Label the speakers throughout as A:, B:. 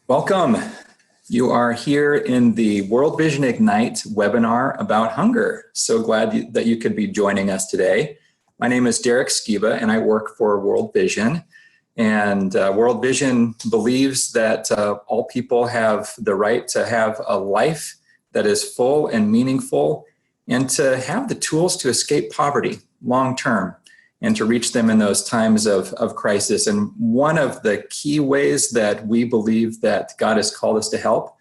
A: Welcome. You are here in the World Vision Ignite webinar about hunger. So glad that you could be joining us today. My name is Derek Skiba and I work for World Vision. And World Vision believes that all people have the right to have a life that is full and meaningful and to have the tools to escape poverty long term and to reach them in those times of crisis. And one of the key ways that we believe that God has called us to help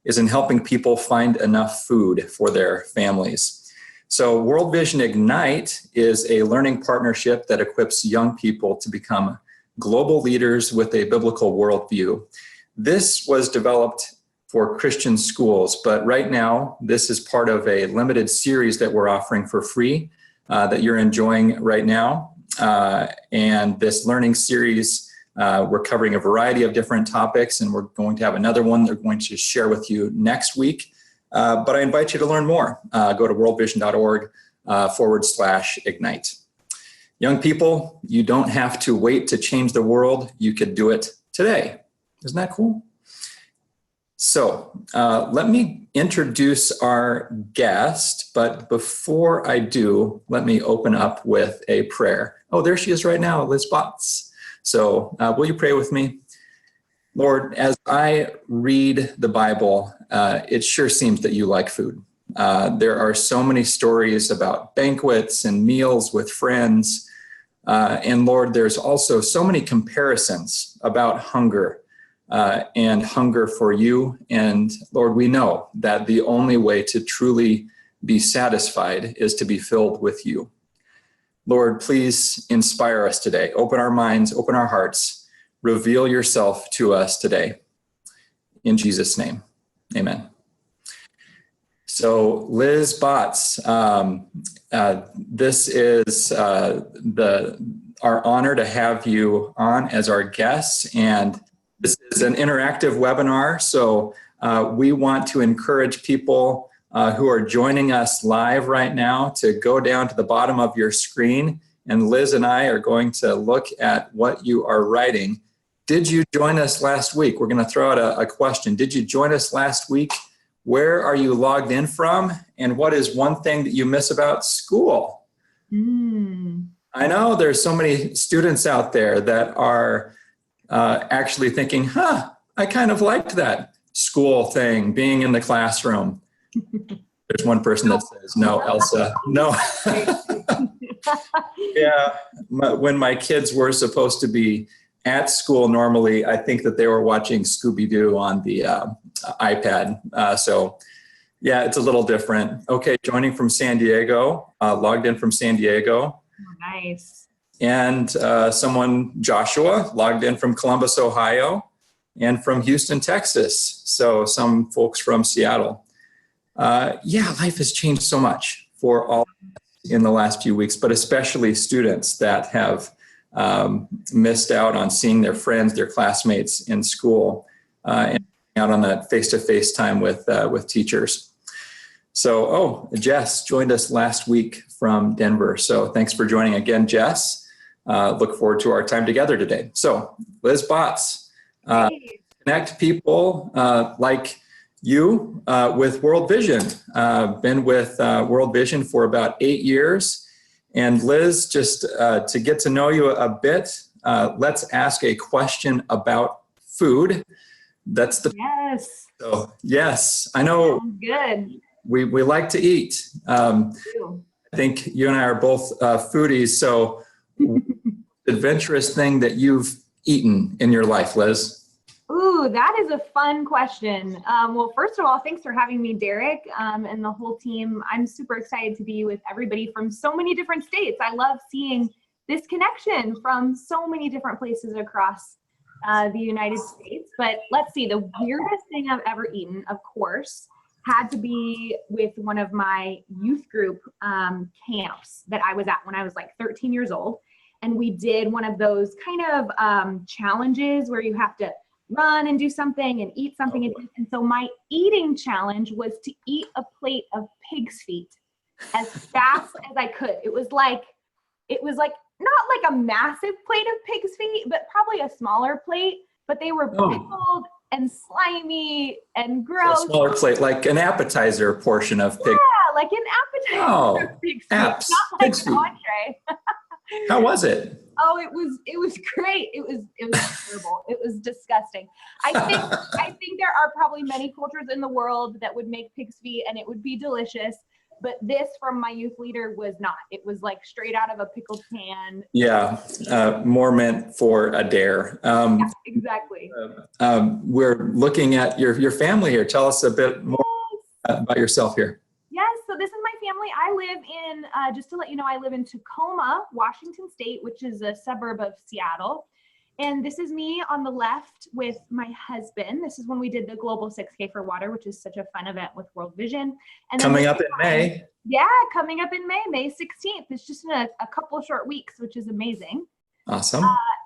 A: is in helping people find enough food for their families. So World Vision Ignite is a learning partnership that equips young people to become global leaders with a biblical worldview. This was developed for Christian schools, but right now this is part of a limited series that we're offering for free that you're enjoying right now. And this learning series, we're covering a variety of different topics, and we're going to have another one that we're going to share with you next week. But I invite you to learn more. Go to worldvision.org/ignite. Young people, you don't have to wait to change the world. You could do it today. Isn't that cool? So let me introduce our guest, but before I do, let me open up with a prayer. Oh, there she is right now, Liz Botts. So will you pray with me? Lord, as I read the Bible, it sure seems that you like food. There are so many stories about banquets and meals with friends. And Lord, there's also so many comparisons about hunger. And hunger for you. And Lord, we know that the only way to truly be satisfied is to be filled with you. Lord, please inspire us today. Open our minds, open our hearts, reveal yourself to us today. In Jesus' name, amen. So Liz Botts, this is our honor to have you on as our guest, and this is an interactive webinar, so we want to encourage people who are joining us live right now to go down to the bottom of your screen, and Liz and I are going to look at what you are writing. Did you join us last week? We're going to throw out a question. Did you join us last week? Where are you logged in from? And what is one thing that you miss about school? I know there's so many students out there that are actually thinking, I kind of liked that school thing, being in the classroom. There's one person that says, no, Elsa, no. Yeah, when my kids were supposed to be at school normally, I think that they were watching Scooby-Doo on the iPad. So yeah, it's a little different. Okay, joining from San Diego, logged in from San Diego.
B: Nice.
A: And someone, Joshua, logged in from Columbus, Ohio, and from Houston, Texas. So some folks from Seattle. Yeah, life has changed so much for all in the last few weeks, but especially students that have missed out on seeing their friends, their classmates in school, and out on that face-to-face time with teachers. So, Jess joined us last week from Denver. So thanks for joining again, Jess. Look forward to our time together today. So Liz Botts, connect people like you with World Vision. Been with World Vision for about 8 years. And Liz, just to get to know you a bit, let's ask a question about food. That's the
B: yes.
A: So yes, I know.
B: Sounds good.
A: We like to eat. I think you and I are both foodies. So adventurous thing that you've eaten in your life, Liz?
B: Ooh, that is a fun question. Well, first of all, thanks for having me, Derek, and the whole team. I'm super excited to be with everybody from so many different states. I love seeing this connection from so many different places across the United States. But let's see, the weirdest thing I've ever eaten, of course, had to be with one of my youth group camps that I was at when I was like 13 years old. And we did one of those kind of challenges where you have to run and do something and eat something. And so my eating challenge was to eat a plate of pig's feet as fast as I could. It was like not like a massive plate of pig's feet, but probably a smaller plate, but they were pickled and slimy and
A: So
B: gross.
A: a smaller plate, like an appetizer portion of pig.
B: Yeah, like an appetizer.
A: Oh,
B: of pig's feet,
A: apps,
B: not like
A: pig's
B: an
A: feet.
B: entree.
A: How was it?
B: Oh, it was great. It was terrible. It was disgusting. I think there are probably many cultures in the world that would make pig's feet and it would be delicious. But this from my youth leader was not. It was like straight out of a pickled pan.
A: Yeah, more meant for a dare.
B: Yeah, exactly.
A: We're looking at your family here. Tell us a bit more about yourself here.
B: Yes, so this is my family. I live in, just to let you know, I live in Tacoma, Washington State, which is a suburb of Seattle. And this is me on the left with my husband. This is when we did the Global 6K for Water, which is such a fun event with World Vision. And
A: coming up in May.
B: Yeah, coming up in May 16th. It's just in a couple of short weeks, which is amazing.
A: Awesome.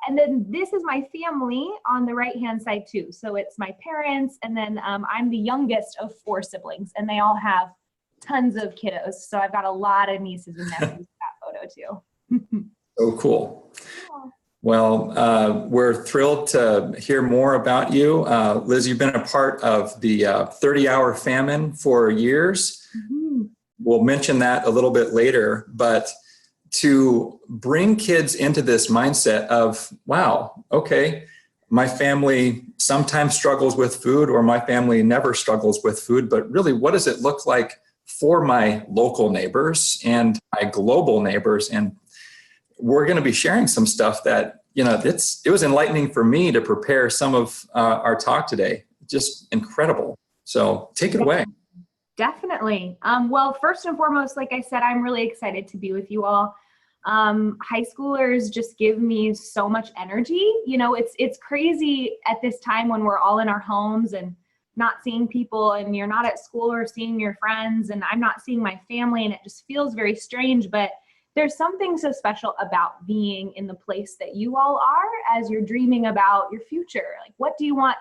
B: And then this is my family on the right-hand side too. So it's my parents, and then I'm the youngest of 4 siblings, and they all have tons of kiddos. So I've got a lot of nieces and nephews in that photo too.
A: So cool.
B: Yeah.
A: Well, we're thrilled to hear more about you. Liz, you've been a part of the 30-hour famine for years.
B: Mm-hmm.
A: We'll mention that a little bit later, but to bring kids into this mindset of, wow, okay, my family sometimes struggles with food, or my family never struggles with food, but really, what does it look like for my local neighbors and my global neighbors? And we're going to be sharing some stuff that, it was enlightening for me to prepare some of our talk today. Just incredible. So take it away.
B: Definitely. Well, first and foremost, like I said, I'm really excited to be with you all. High schoolers just give me so much energy. It's crazy at this time when we're all in our homes and not seeing people, and you're not at school or seeing your friends, and I'm not seeing my family, and it just feels very strange. But there's something so special about being in the place that you all are as you're dreaming about your future. Like, what do you want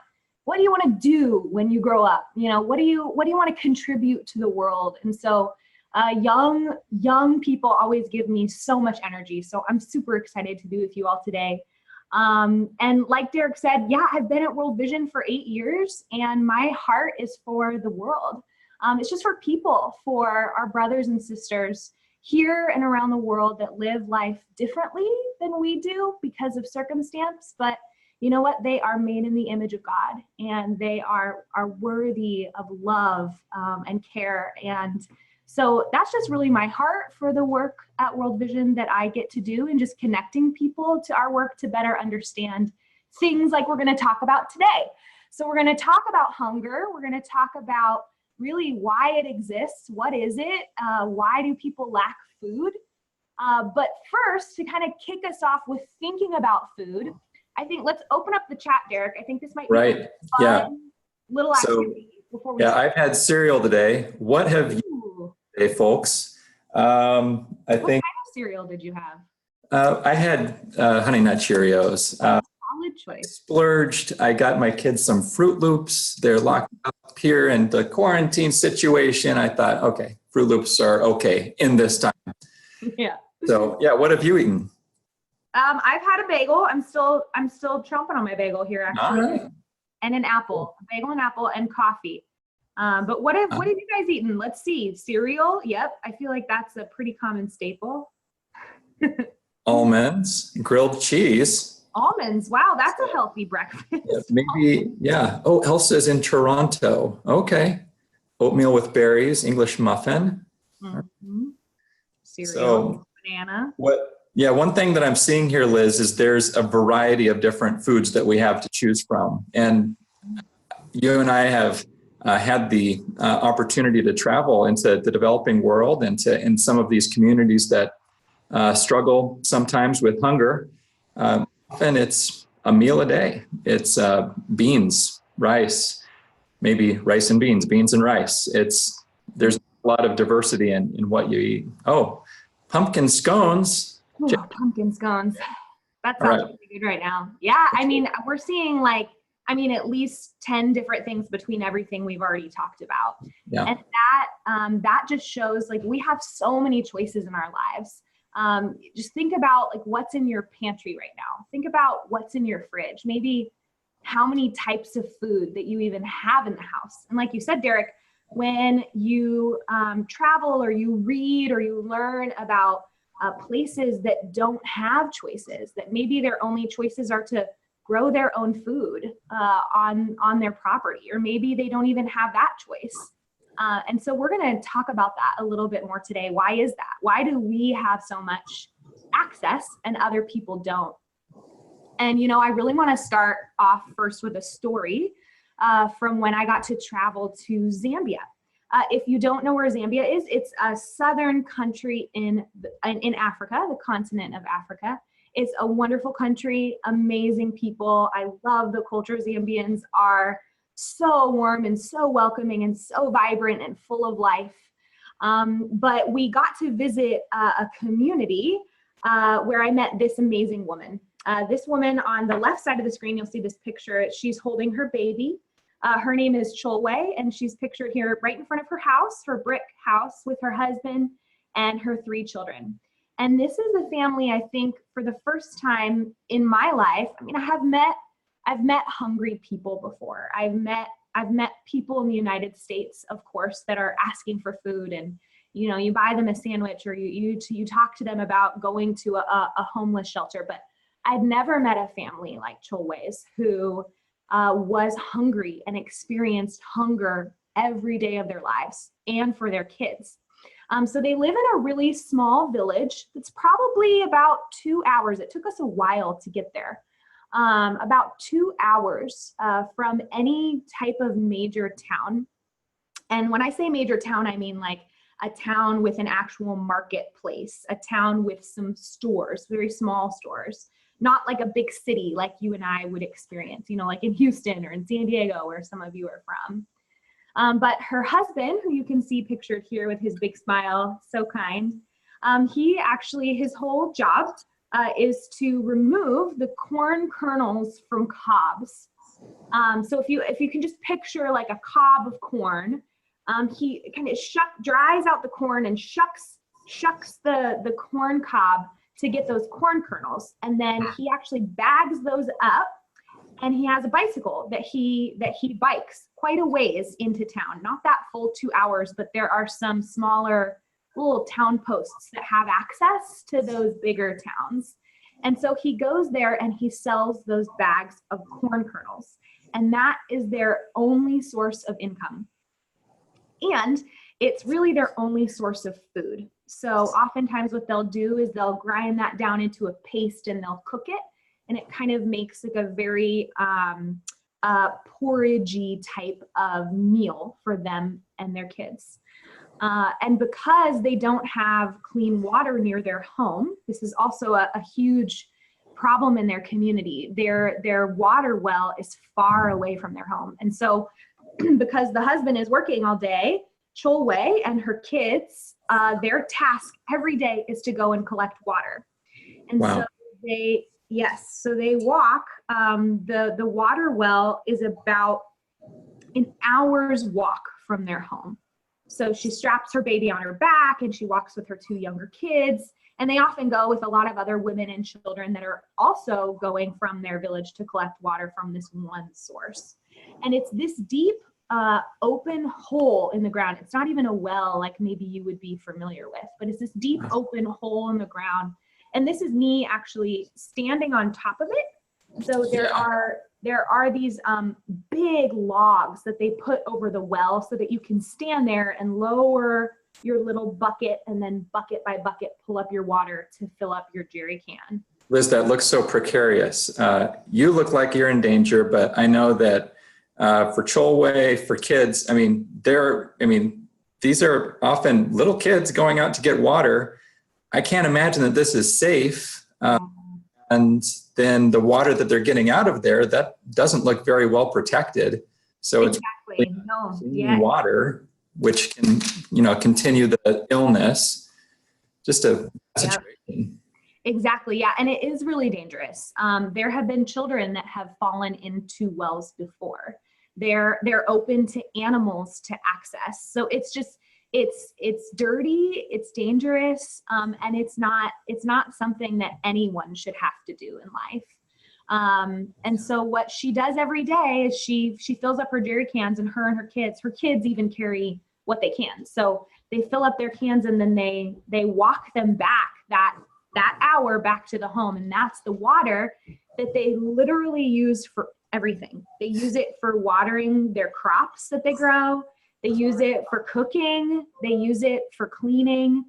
B: to do when you grow up? What do you want to contribute to the world? And so young people always give me so much energy. So I'm super excited to be with you all today. And like Derek said, yeah, I've been at World Vision for 8 years, and my heart is for the world. It's just for people, for our brothers and sisters here and around the world that live life differently than we do because of circumstance. But you know what? They are made in the image of God, and they are worthy of love and care. And so that's just really my heart for the work at World Vision that I get to do, and just connecting people to our work to better understand things like we're going to talk about today. So we're going to talk about hunger. We're going to talk about really why it exists. What is it? Why do people lack food? But first, to kind of kick us off with thinking about food, I think let's open up the chat, Derek. I think this might be a fun little activity before we start.
A: I've had cereal today. What have you today, folks?
B: What kind of cereal did you have?
A: I had Honey Nut Cheerios.
B: Solid choice.
A: Splurged. I got my kids some Fruit Loops. They're locked up here in the quarantine situation. I thought, okay, Fruit Loops are okay in this time.
B: Yeah.
A: So yeah, what have you eaten?
B: I've had a bagel. I'm still chomping on my bagel here, actually.
A: All right.
B: And an apple, a bagel and apple, and coffee. But what have you guys eaten? Let's see. Cereal. Yep. I feel like that's a pretty common staple.
A: Almonds, grilled cheese.
B: Almonds. Wow, that's a healthy breakfast.
A: Yeah, maybe, yeah. Oh, Elsa's in Toronto. Okay. Oatmeal with berries, English muffin.
B: Mm-hmm. Cereal,
A: So,
B: banana.
A: One thing that I'm seeing here, Liz, is there's a variety of different foods that we have to choose from. And you and I have had the opportunity to travel into the developing world and in some of these communities that struggle sometimes with hunger. Often it's a meal a day. It's beans, rice, maybe rice and beans and rice. There's a lot of diversity in what you eat. Oh, pumpkin scones.
B: Ooh, pumpkin scones. That sounds really good right now. Yeah, I mean, we're seeing at least 10 different things between everything we've already talked about.
A: Yeah.
B: And that just shows we have so many choices in our lives. Just think about what's in your pantry right now. Think about what's in your fridge. Maybe how many types of food that you even have in the house. And like you said, Derek, when you travel or you read or you learn about places that don't have choices, that maybe their only choices are to grow their own food on their property, or maybe they don't even have that choice. And so we're going to talk about that a little bit more today. Why is that? Why do we have so much access and other people don't? And, you know, I really want to start off first with a story from when I got to travel to Zambia. If you don't know where Zambia is, it's a southern country in Africa, the continent of Africa. It's a wonderful country, amazing people. I love the culture. Zambians are so warm and so welcoming and so vibrant and full of life. But we got to visit a community where I met this amazing woman. This woman on the left side of the screen, you'll see this picture. She's holding her baby. Her name is Cholwe, and she's pictured here right in front of her house, her brick house, with her husband and her 3 children. And this is a family, I think, for the first time in my life. I mean, I've met hungry people before. I've met people in the United States, of course, that are asking for food, and you know, you buy them a sandwich, or you talk to them about going to a homeless shelter. But I'd never met a family like Cholwe's who was hungry and experienced hunger every day of their lives and for their kids. So they live in a really small village that's probably about 2 hours. It took us a while to get there. About 2 hours from any type of major town. And when I say major town, I mean like a town with an actual marketplace, a town with some stores, very small stores, not like a big city like you and I would experience, you know, like in Houston or in San Diego, where some of you are from. But her husband, who you can see pictured here with his big smile, so kind, he actually, his whole job is to remove the corn kernels from cobs. So if you can just picture like a cob of corn, he kind of dries out the corn and shucks the corn cob to get those corn kernels. And then he actually bags those up, and he has a bicycle that he bikes quite a ways into town, not that full 2 hours, but there are some smaller little town posts that have access to those bigger towns. And so he goes there and he sells those bags of corn kernels, and that is their only source of income. And it's really their only source of food. So oftentimes what they'll do is they'll grind that down into a paste and they'll cook it, and it kind of makes like a very porridgey type of meal for them and their kids. And because they don't have clean water near their home, this is also a huge problem in their community. Their water well is far away from their home. And so because the husband is working all day, Cholwe and her kids, their task every day is to go and collect water. And wow. So they walk. The water well is about an hour's walk from their home. So she straps her baby on her back and she walks with her 2 younger kids. And they often go with a lot of other women and children that are also going from their village to collect water from this one source. And it's this deep, open hole in the ground. It's not even a well like maybe you would be familiar with, but it's this deep, open hole in the ground. And this is me actually standing on top of it. So there are these big logs that they put over the well so that you can stand there and lower your little bucket, and then bucket by bucket pull up your water to fill up your jerry can.
A: Liz, that looks so precarious. You look like you're in danger, but I know that for Cholwe, for kids, these are often little kids going out to get water. I can't imagine that this is safe. And then the water that they're getting out of there, that doesn't look very well protected. So
B: exactly.
A: It's water, which can, continue the illness. Just a situation.
B: Exactly. Yeah. And it is really dangerous. There have been children that have fallen into wells before. They're open to animals to access. So it's just, it's dirty, it's dangerous, and it's not something that anyone should have to do in life. And so what she does every day is she fills up her jerry cans, and her kids even carry what they can. So they fill up their cans, and then they walk them back that hour back to the home. And that's the water that they literally use for everything. They use it for watering their crops that they grow. They use it for cooking. They use it for cleaning.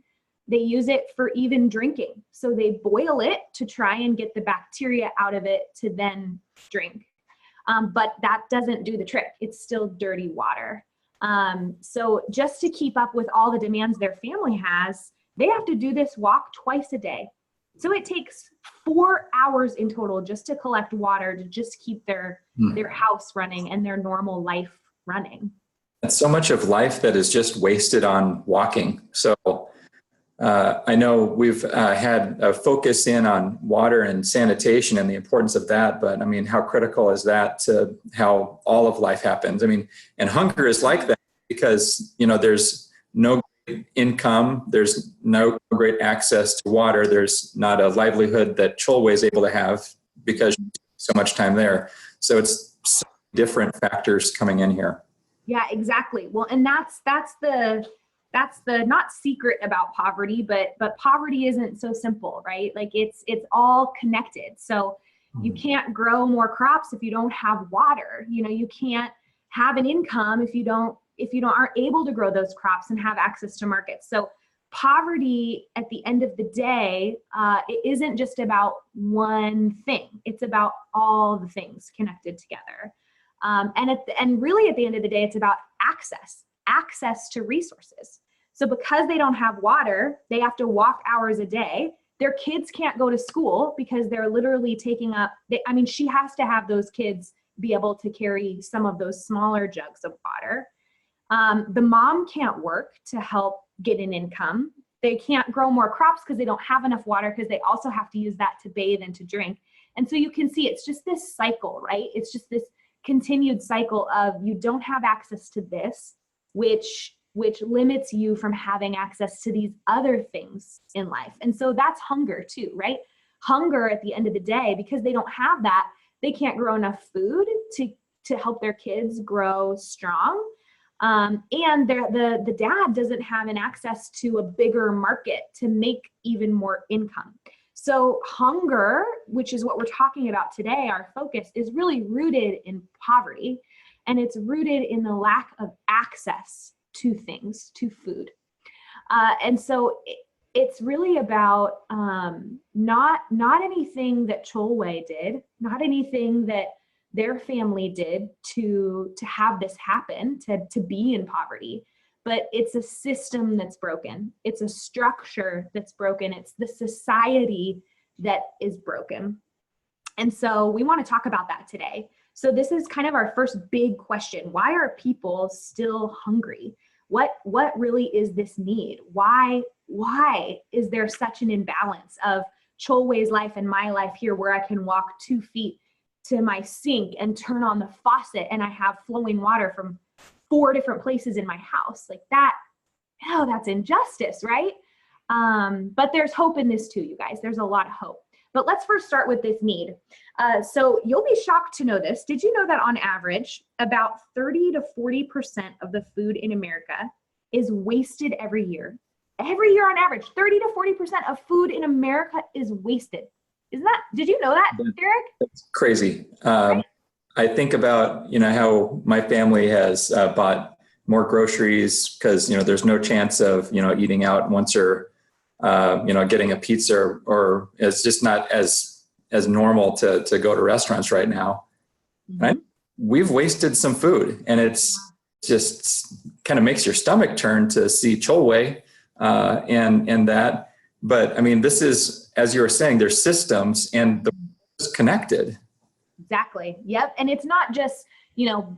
B: They use it for even drinking. So they boil it to try and get the bacteria out of it to then drink. But that doesn't do the trick. It's still dirty water. So just to keep up with all the demands their family has, they have to do this walk twice a day. So it takes 4 hours in total just to collect water to just keep their house running and their normal life running.
A: That's so much of life that is just wasted on walking. So I know we've had a focus in on water and sanitation and the importance of that, but I mean, how critical is that to how all of life happens? I mean, and hunger is like that because, there's no great income, there's no great access to water, there's not a livelihood that Cholwe is able to have because so much time there. So it's so different factors coming in here.
B: Yeah, exactly. Well, and that's the not secret about poverty, but poverty isn't so simple, right? Like it's all connected. So you can't grow more crops if you don't have water. You can't have an income if you aren't able to grow those crops and have access to markets. So poverty at the end of the day, it isn't just about one thing. It's about all the things connected together. And really at the end of the day, it's about access to resources. So because they don't have water, they have to walk hours a day. Their kids can't go to school because they're literally taking up, she has to have those kids be able to carry some of those smaller jugs of water. The mom can't work to help get an income. They can't grow more crops because they don't have enough water because they also have to use that to bathe and to drink. And so you can see it's just this cycle, right? It's just this continued cycle of you don't have access to this, which limits you from having access to these other things in life. And so that's hunger too, right? Hunger at the end of the day, because they don't have that, they can't grow enough food to help their kids grow strong. And the dad doesn't have an access to a bigger market to make even more income. So hunger, which is what we're talking about today, our focus is really rooted in poverty, and it's rooted in the lack of access to things, to food. And so it's really about not anything that Cholwe did, not anything that their family did to have this happen, to be in poverty, but it's a system that's broken. It's a structure that's broken. It's the society that is broken. And so we want to talk about that today. So this is kind of our first big question. Why are people still hungry? What really is this need? Why is there such an imbalance of Cholwe's life and my life here, where I can walk 2 feet to my sink and turn on the faucet and I have flowing water from 4 different places in my house? Like that, that's injustice, right? But there's hope in this too, you guys. There's a lot of hope. But let's first start with this need. So you'll be shocked to know this. Did you know that on average, about 30 to 40% of the food in America is wasted every year? Every year on average, 30 to 40% of food in America is wasted. Did you know that, Derek?
A: That's crazy. I think about, how my family has bought more groceries because, there's no chance of, eating out once or, getting a pizza, or it's just not as normal to go to restaurants right now. Mm-hmm. Right? We've wasted some food, and it's just kind of makes your stomach turn to see Cholwe and that. But this is, as you were saying, there's systems and the is connected.
B: Exactly. Yep. And it's not just,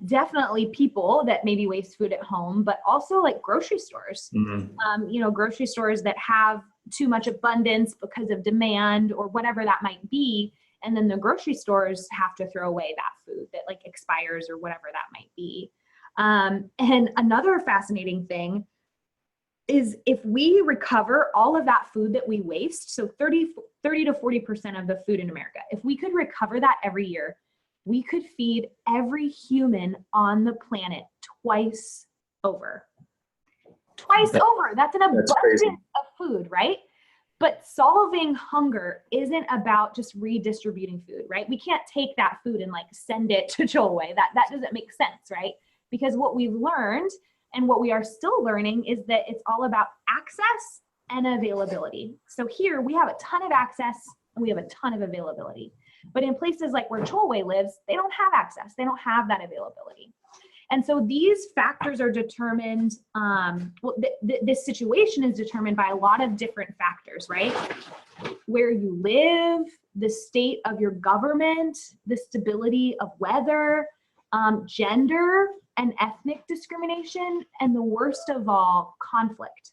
B: definitely people that maybe waste food at home, but also like grocery stores, grocery stores that have too much abundance because of demand or whatever that might be. And then the grocery stores have to throw away that food that like expires or whatever that might be. And another fascinating thing, is if we recover all of that food that we waste, so 30 to 40% of the food in America, if we could recover that every year, we could feed every human on the planet twice over. Twice over. That's an abundance of food, right? But solving hunger isn't about just redistributing food, right? We can't take that food and like send it to Chilway. That doesn't make sense, right? Because what we've learned and what we are still learning is that it's all about access and availability. So here we have a ton of access and we have a ton of availability. But in places like where Chilway lives, they don't have access. They don't have that availability. And so these factors are determined, this situation is determined by a lot of different factors, right? Where you live, the state of your government, the stability of weather, gender and ethnic discrimination, and the worst of all, conflict.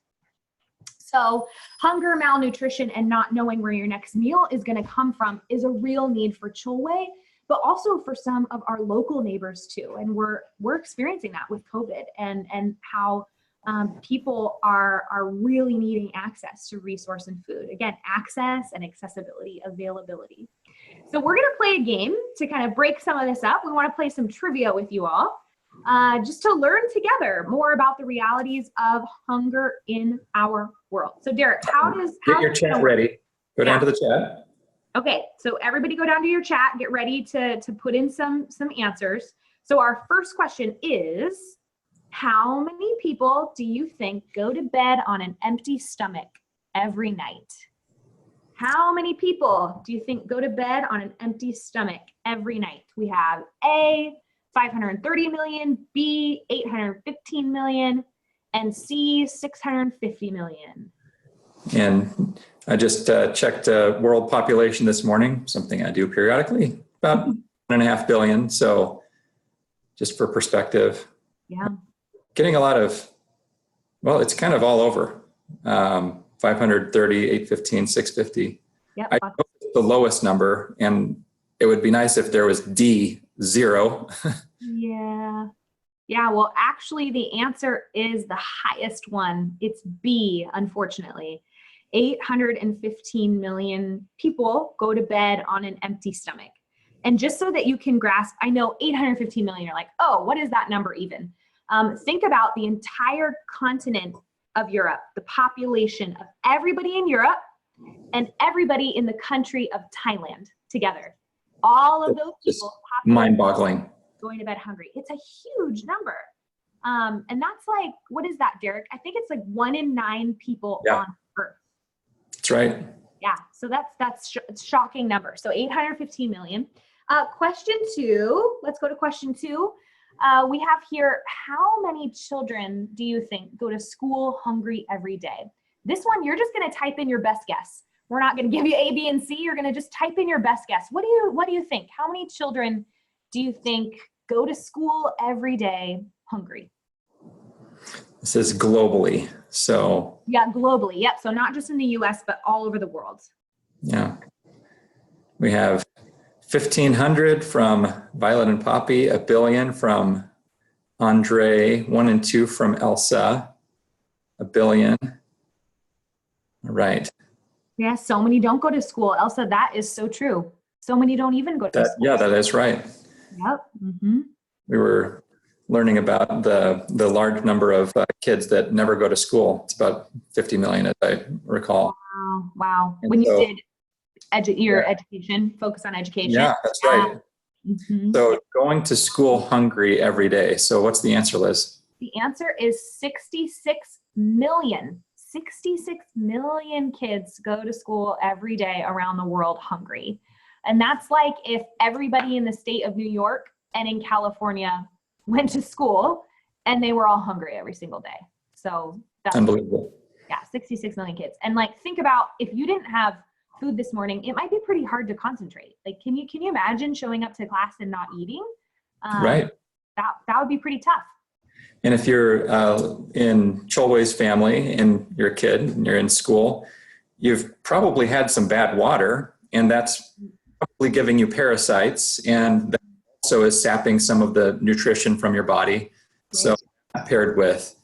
B: So hunger, malnutrition, and not knowing where your next meal is going to come from is a real need for Chilway, but also for some of our local neighbors too. And we're experiencing that with COVID and how people are really needing access to resource and food. Again, access and accessibility, availability. So we're going to play a game to kind of break some of this up. We want to play some trivia with you all, just to learn together more about the realities of hunger in our world. So Derek,
A: get your chat ready. Go down to the chat.
B: Okay, so everybody go down to your chat, get ready to put in some answers. So our first question is, how many people do you think go to bed on an empty stomach every night? How many people do you think go to bed on an empty stomach every night? We have A, 530 million, B, 815 million, and C, 650 million.
A: And I just checked world population this morning, something I do periodically, about 1.5 billion. So just for perspective,
B: yeah,
A: getting a lot of, well, it's kind of all over. 530, 815, 650.
B: Yep.
A: I know the lowest number, and it would be nice if there was D, 0.
B: Yeah, well, actually the answer is the highest one. It's B, unfortunately. 815 million people go to bed on an empty stomach. And just so that you can grasp, I know 815 million, you're like, oh, what is that number even? Think about the entire continent of Europe, the population of everybody in Europe and everybody in the country of Thailand together. All of those people,
A: mind-boggling,
B: going to bed hungry. It's a huge number. And that's like, what is that, Derek? I think it's like 1 in 9 people on Earth.
A: That's right.
B: Yeah, so that's a shocking number. So 815 million. Question 2, let's go to question 2. We have here, how many children do you think go to school hungry every day? This one, you're just gonna type in your best guess. We're not gonna give you A, B, and C. You're gonna just type in your best guess. What do you think? How many children do you think go to school every day hungry?
A: This is globally, so.
B: Yeah, globally, yep. So not just in the US, but all over the world.
A: Yeah. We have 1,500 from Violet and Poppy, 1 billion from Andre, 1 and 2 from Elsa, 1 billion. All right.
B: Yeah, so many don't go to school. Elsa, that is so true. So many don't even go to school.
A: Yeah, that is right.
B: Yep. Mm-hmm.
A: We were learning about the large number of kids that never go to school. It's about 50 million, as I recall.
B: Wow.
A: And
B: when
A: so,
B: you did your education, focus on education.
A: Yeah, that's right.
B: Mm-hmm.
A: So going to school hungry every day. So what's the answer, Liz?
B: The answer is 66 million. 66 million kids go to school every day around the world hungry. And that's like if everybody in the state of New York and in California went to school and they were all hungry every single day. So that's
A: unbelievable.
B: Yeah, 66 million kids. And like, think about if you didn't have food this morning, it might be pretty hard to concentrate. Like, can you imagine showing up to class and not eating?
A: Right.
B: That would be pretty tough.
A: And if you're in Cholway's family and you're a kid and you're in school, you've probably had some bad water, and that's probably giving you parasites, and that also is sapping some of the nutrition from your body. Right. So paired with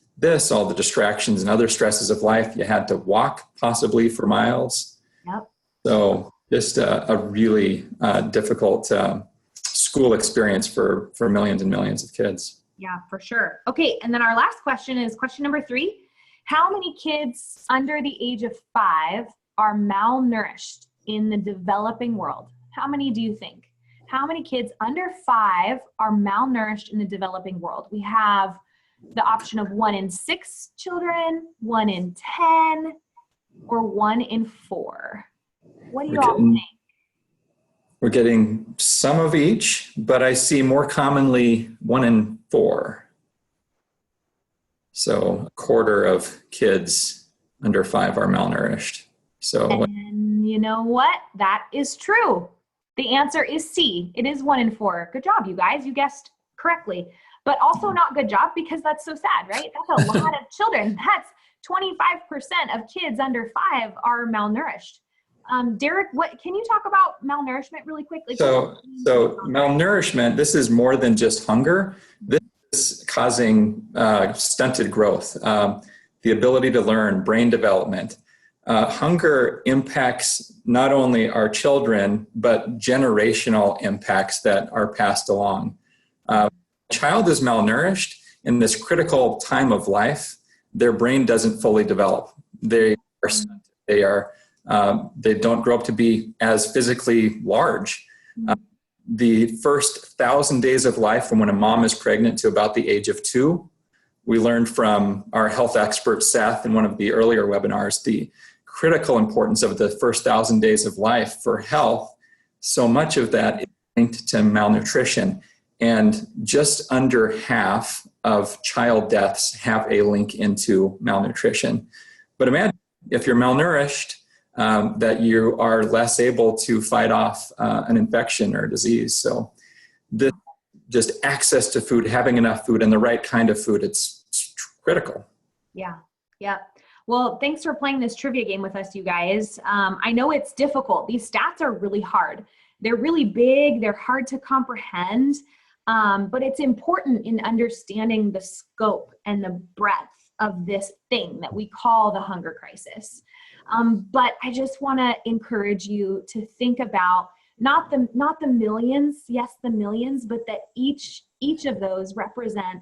A: all the distractions and other stresses of life, you had to walk possibly for miles.
B: Yep.
A: So just a really difficult school experience for millions and millions of kids.
B: Yeah, for sure. Okay, and then our last question is question number 3. How many kids under the age of 5 are malnourished in the developing world? How many do you think? How many kids under 5 are malnourished in the developing world? We have the option of 1 in 6 children, 1 in 10, or 1 in 4. What do you all think?
A: We're getting some of each, but I see more commonly 1 in 4. So a quarter of kids under 5 are malnourished. So,
B: and you know what? That is true. The answer is C. It is 1 in 4. Good job, you guys. You guessed correctly. But also not good job because that's so sad, right? That's a lot of children. That's 25% of kids under 5 are malnourished. Derek, what can you talk about malnourishment really quickly?
A: So malnourishment, this is more than just hunger. This is causing stunted growth, the ability to learn, brain development. Hunger impacts not only our children, but generational impacts that are passed along. A child is malnourished in this critical time of life. Their brain doesn't fully develop. They don't grow up to be as physically large. The first 1,000 days of life from when a mom is pregnant to about the age of 2, we learned from our health expert, Seth, in one of the earlier webinars, the critical importance of the first 1,000 days of life for health. So much of that is linked to malnutrition. And just under half of child deaths have a link into malnutrition. But imagine if you're malnourished, that you are less able to fight off an infection or disease. So this, just access to food, having enough food and the right kind of food, it's critical.
B: Yeah. Well, thanks for playing this trivia game with us, you guys. I know it's difficult. These stats are really hard. They're really big. They're hard to comprehend. But it's important in understanding the scope and the breadth of this thing that we call the hunger crisis. But I just want to encourage you to think about not the millions, yes, the millions, but that each of those represent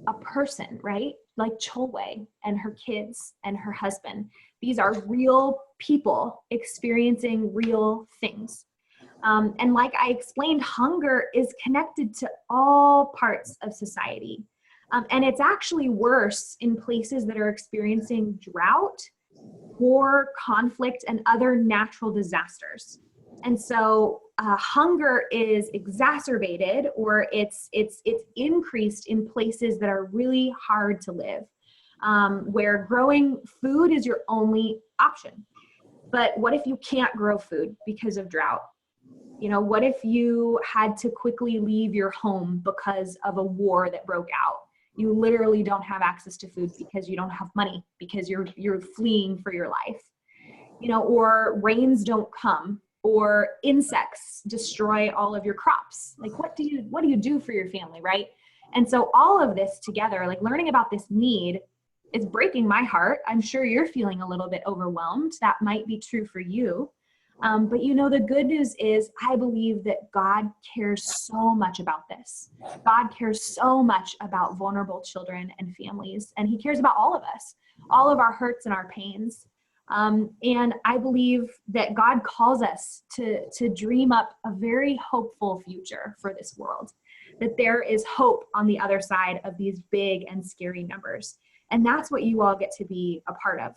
B: a person, right? Like Cholwe and her kids and her husband. These are real people experiencing real things. And like I explained, hunger is connected to all parts of society. And it's actually worse in places that are experiencing drought, war, conflict, and other natural disasters. And so hunger is exacerbated, or it's increased in places that are really hard to live, where growing food is your only option. But what if you can't grow food because of drought? You know, what if you had to quickly leave your home because of a war that broke out? You literally don't have access to food because you don't have money, because you're fleeing for your life. You know, or rains don't come, or insects destroy all of your crops. Like, what do you do for your family, right? And so all of this together, like learning about this need, is breaking my heart. I'm sure you're feeling a little bit overwhelmed. That might be true for you. But you know, the good news is I believe that God cares so much about this. God cares so much about vulnerable children and families, and he cares about all of us, all of our hurts and our pains. And I believe that God calls us to dream up a very hopeful future for this world, that there is hope on the other side of these big and scary numbers. And that's what you all get to be a part of.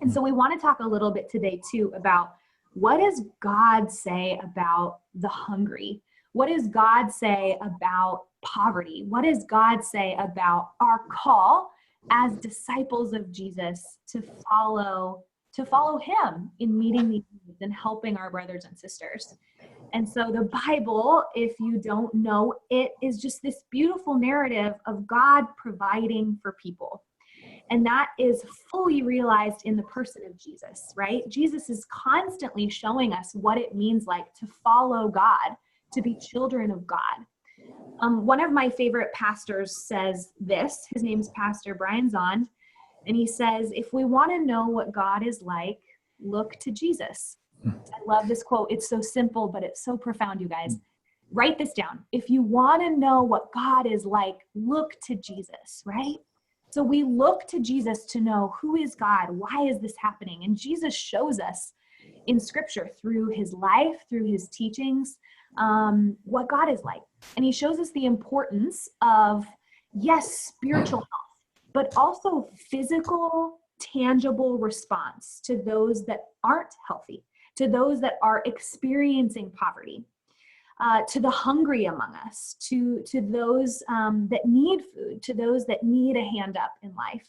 B: And so we want to talk a little bit today too about, what does God say about the hungry? What does God say about poverty? What does God say about our call as disciples of Jesus to follow him in meeting these needs and helping our brothers and sisters? And so the Bible, if you don't know, it is just this beautiful narrative of God providing for people. And that is fully realized in the person of Jesus, right? Jesus is constantly showing us what it means like to follow God, to be children of God. One of my favorite pastors says this. His name's Pastor Brian Zond. And he says, if we want to know what God is like, look to Jesus. I love this quote. It's so simple, but it's so profound, you guys. Write this down. If you want to know what God is like, look to Jesus, right? So we look to Jesus to know who is God, why is this happening? And Jesus shows us in scripture through his life, through his teachings, what God is like. And he shows us the importance of, yes, spiritual health, but also physical, tangible response to those that aren't healthy, to those that are experiencing poverty. To the hungry among us, to those that need food, to those that need a hand up in life.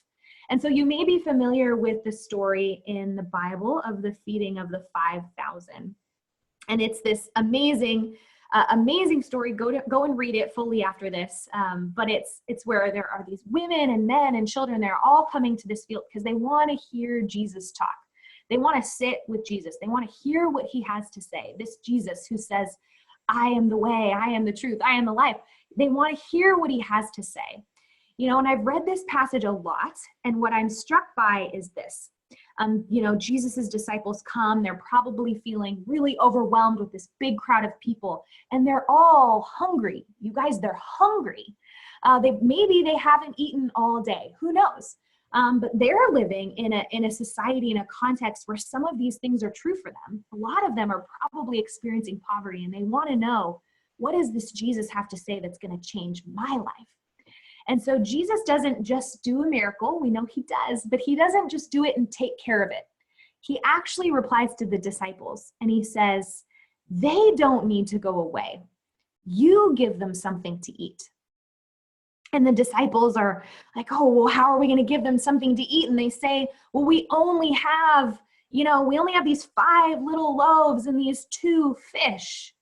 B: And so you may be familiar with the story in the Bible of the feeding of the 5,000. And it's this amazing story. Go and read it fully after this. But it's where there are these women and men and children. They're all coming to this field because they want to hear Jesus talk. They want to sit with Jesus. They want to hear what he has to say. This Jesus who says, I am the way, I am the truth, I am the life. They want to hear what he has to say. And I've read this passage a lot, and what I'm struck by is this. Jesus's disciples come, they're probably feeling really overwhelmed with this big crowd of people, and they're all hungry. You guys, they're hungry. Maybe they haven't eaten all day, who knows? But they're living in a society, in a context where some of these things are true for them. A lot of them are probably experiencing poverty, and they want to know, what does this Jesus have to say that's going to change my life? And so Jesus doesn't just do a miracle. We know he does, but he doesn't just do it and take care of it. He actually replies to the disciples, and he says, they don't need to go away. You give them something to eat. And the disciples are like, oh, well, how are we going to give them something to eat? And they say, well, we only have these 5 little loaves and these 2 fish.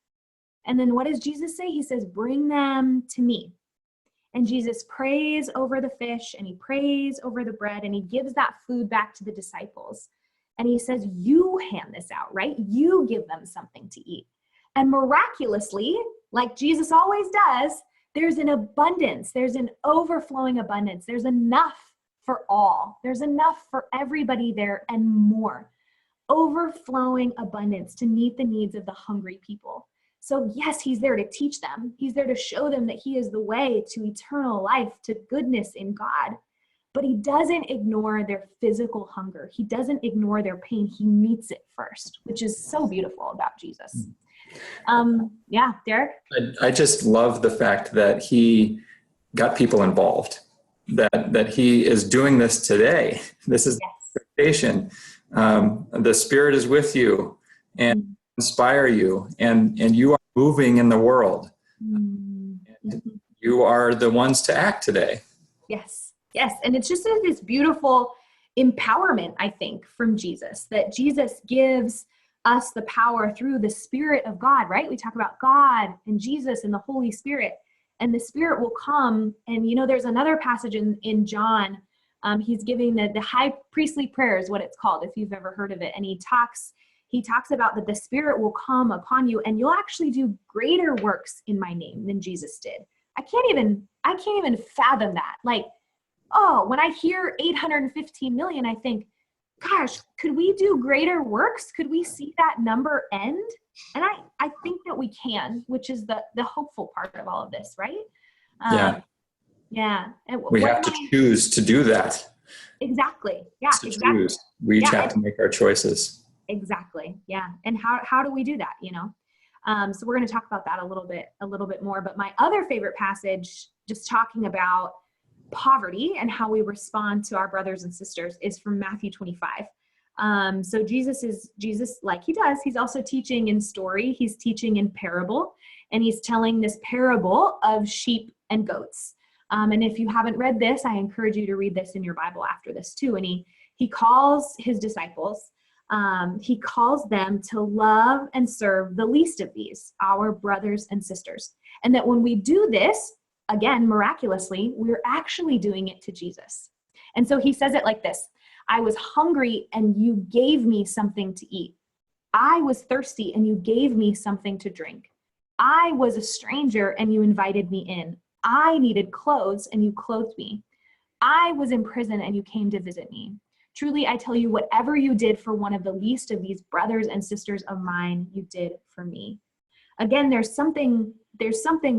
B: And then what does Jesus say? He says, bring them to me. And Jesus prays over the fish, and he prays over the bread, and he gives that food back to the disciples. And he says, you hand this out, right? You give them something to eat. And miraculously, like Jesus always does, there's an abundance, there's an overflowing abundance, there's enough for all, there's enough for everybody there and more. Overflowing abundance to meet the needs of the hungry people. So yes, he's there to teach them. He's there to show them that he is the way to eternal life, to goodness in God. But he doesn't ignore their physical hunger. He doesn't ignore their pain. He meets it first, which is so beautiful about Jesus. Yeah, Derek?
A: I just love the fact that he got people involved, that he is doing this today. This is the invitation. The Spirit is with you and inspire you, and you are moving in the world. And you are the ones to act today.
B: Yes. And it's just this beautiful empowerment, I think, from Jesus, that Jesus gives us the power through the Spirit of God, right? We talk about God and Jesus and the Holy Spirit, and the Spirit will come. And there's another passage in John. He's giving the high priestly prayer is what it's called, if you've ever heard of it. And he talks about that the Spirit will come upon you, and you'll actually do greater works in my name than Jesus did. I can't even fathom that. Like, when I hear 815 million, I think, gosh, could we do greater works? Could we see that number end? And I think that we can, which is the hopeful part of all of this, right? Yeah. And
A: we have to choose to do that.
B: Exactly. Yeah, exactly.
A: Choose. We each have to make our choices.
B: Exactly. Yeah. And how do we do that? So we're going to talk about that a little bit more. But my other favorite passage, just talking about poverty and how we respond to our brothers and sisters, is from Matthew 25. So Jesus, like he does, he's also teaching in story. He's teaching in parable, and he's telling this parable of sheep and goats. And if you haven't read this, I encourage you to read this in your Bible after this too. And he calls his disciples, he calls them to love and serve the least of these, our brothers and sisters. And that when we do this, again, miraculously, we're actually doing it to Jesus. And so he says it like this: I was hungry and you gave me something to eat. I was thirsty and you gave me something to drink. I was a stranger and you invited me in. I needed clothes and you clothed me. I was in prison and you came to visit me. Truly, I tell you, whatever you did for one of the least of these brothers and sisters of mine, you did for me. Again, there's something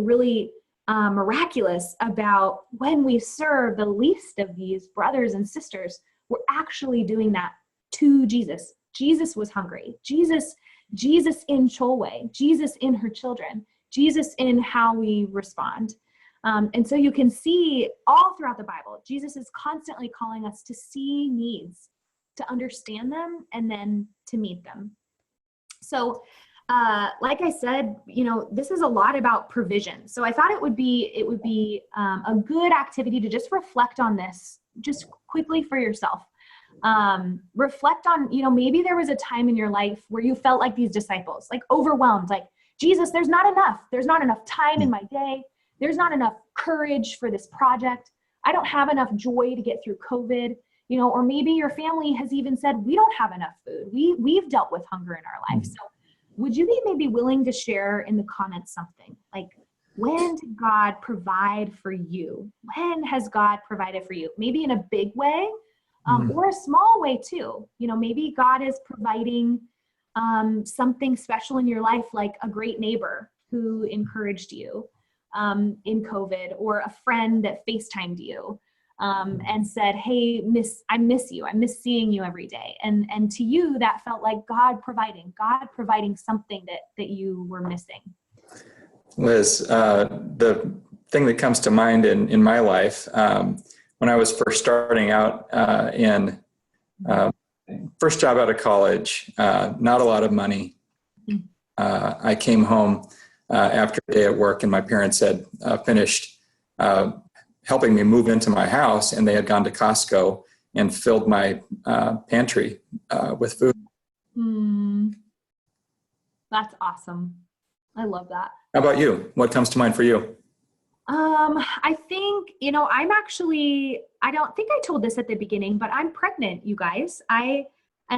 B: really miraculous about when we serve the least of these brothers and sisters. We're actually doing that to Jesus. Jesus was hungry. Jesus in Cholwe, Jesus in her children, Jesus in how we respond. And so you can see all throughout the Bible, Jesus is constantly calling us to see needs, to understand them, and then to meet them. So like I said, this is a lot about provision. So I thought it would be a good activity to just reflect on this just quickly for yourself. Reflect on, maybe there was a time in your life where you felt like these disciples, like overwhelmed, like, Jesus, there's not enough time in my day. There's not enough courage for this project. I don't have enough joy to get through COVID, or maybe your family has even said, we don't have enough food. We've dealt with hunger in our life. So would you be maybe willing to share in the comments something like, when did God provide for you? When has God provided for you? Maybe in a big way, or a small way too. Maybe God is providing something special in your life, like a great neighbor who encouraged you in COVID, or a friend that FaceTimed you and said, hey, I miss you. I miss seeing you every day. And to you, that felt like God providing something that you were missing.
A: Liz, the thing that comes to mind in my life, when I was first starting out first job out of college, not a lot of money. I came home after a day at work, and my parents had finished helping me move into my house, and they had gone to Costco and filled my pantry with food.
B: That's awesome. I love that.
A: How about you? What comes to mind for you?
B: I think, I don't think I told this at the beginning, but I'm pregnant, you guys. And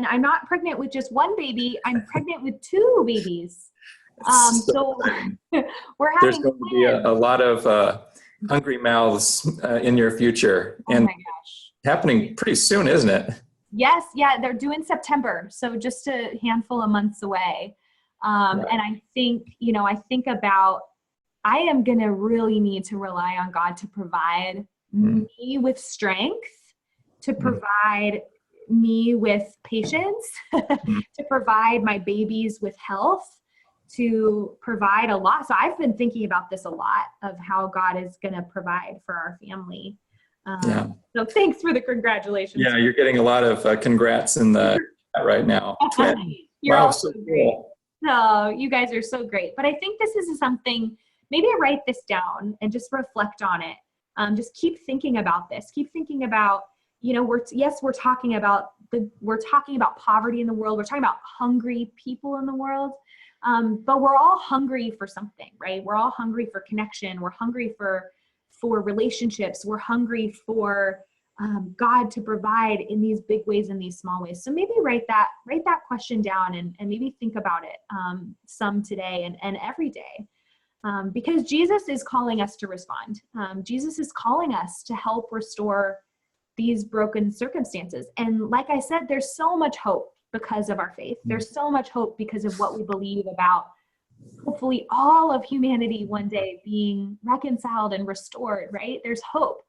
B: I'm not pregnant with just one baby. I'm pregnant with 2 babies. So we're having
A: There's going to be a lot of hungry mouths in your future.
B: Oh
A: and
B: my gosh.
A: Happening pretty soon, isn't it?
B: Yes. Yeah. They're due in September. So just a handful of months away. Right. And I think, I am going to really need to rely on God to provide me with strength, to provide me with patience, to provide my babies with health, to provide a lot. So I've been thinking about this a lot, of how God is going to provide for our family. So thanks for the congratulations.
A: Yeah, you're getting a lot of congrats in the chat right now.
B: You're
A: wow,
B: all
A: so
B: great.
A: cool.
B: No, you guys are so great. But I think this is something, maybe write this down and just reflect on it. Just keep thinking about this. Keep thinking about, we're talking about poverty in the world. We're talking about hungry people in the world. But we're all hungry for something, right? We're all hungry for connection. We're hungry for relationships. We're hungry for God to provide in these big ways and these small ways. So maybe write that question down and maybe think about it some today and every day. Because Jesus is calling us to respond. Jesus is calling us to help restore these broken circumstances. And like I said, there's so much hope because of our faith. There's so much hope because of what we believe about hopefully all of humanity one day being reconciled and restored, right? There's hope.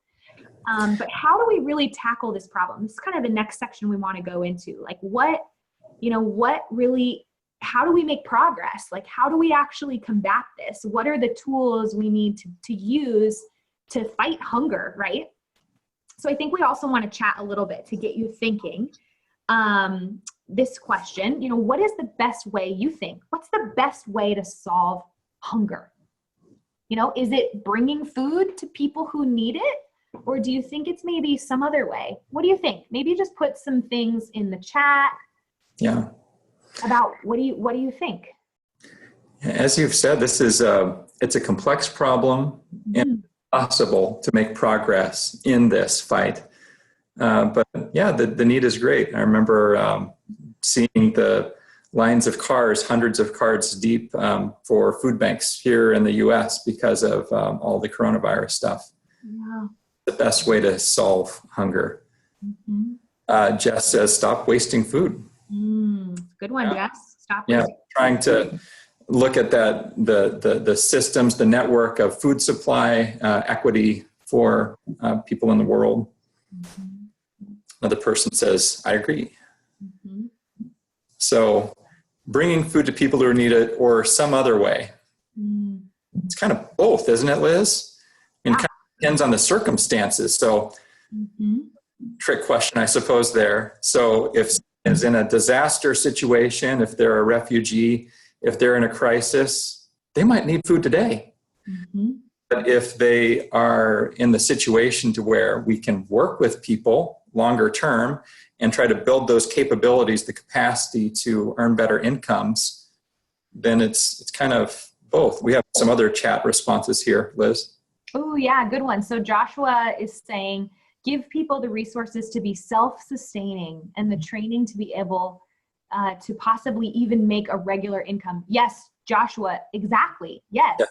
B: But how do we really tackle this problem? This is kind of the next section we want to go into. Like how do we make progress? Like, how do we actually combat this? What are the tools we need to use to fight hunger, right? So I think we also want to chat a little bit to get you thinking. This question, what is the best way you think? What's the best way to solve hunger? Is it bringing food to people who need it? Or do you think it's maybe some other way? What do you think? Maybe just put some things in the chat.
A: Yeah.
B: About what do you think?
A: As you've said, it's a complex problem and possible to make progress in this fight. But yeah, the need is great. I remember seeing the lines of cars, hundreds of cars deep, for food banks here in the US because of all the coronavirus stuff.
B: Yeah.
A: The best way to solve hunger. Jess says, stop wasting food.
B: Good one, Jess. Stop
A: Yeah,
B: wasting.
A: trying to look at that, the systems, the network of food supply equity for people in the world. Another person says, I agree. So bringing food to people who need it or some other way. It's kind of both, isn't it, Liz? And kind of depends on the circumstances. So trick question, I suppose, there. So if is in a disaster situation, if they're a refugee, if they're in a crisis, they might need food today. But if they are in the situation to where we can work with people longer term and try to build those capabilities, the capacity to earn better incomes, then it's kind of both. We have some other chat responses here, Liz.
B: Oh yeah, good one. So Joshua is saying, give people the resources to be self-sustaining and the training to be able to possibly even make a regular income. Yes, Joshua, exactly. Yes. Yeah.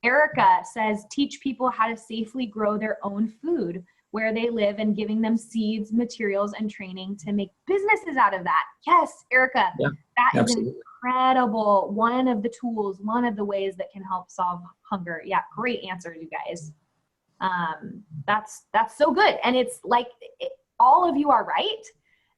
B: Erica says, teach people how to safely grow their own food where they live and giving them seeds, materials, and training to make businesses out of that. Yes, Erica, that absolutely is incredible. One of the tools, one of the ways that can help solve hunger. Yeah, great answer, you guys. That's so good. And it's like all of you are right,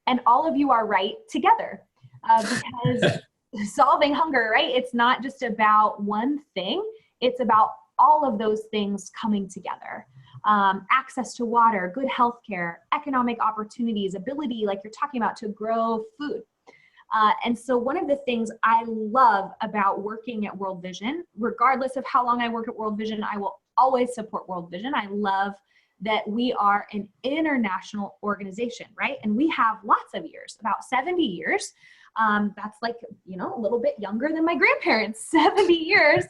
B: and all of you are right together, because solving hunger, right? It's not just about one thing. It's about all of those things coming together. Access to water, good healthcare, economic opportunities, ability, like you're talking about, to grow food. And so one of the things I love about working at World Vision, regardless of how long I work at World Vision, I will always support World Vision. I love that we are an international organization, right? And we have lots of years, about 70 years. That's like, a little bit younger than my grandparents, 70 years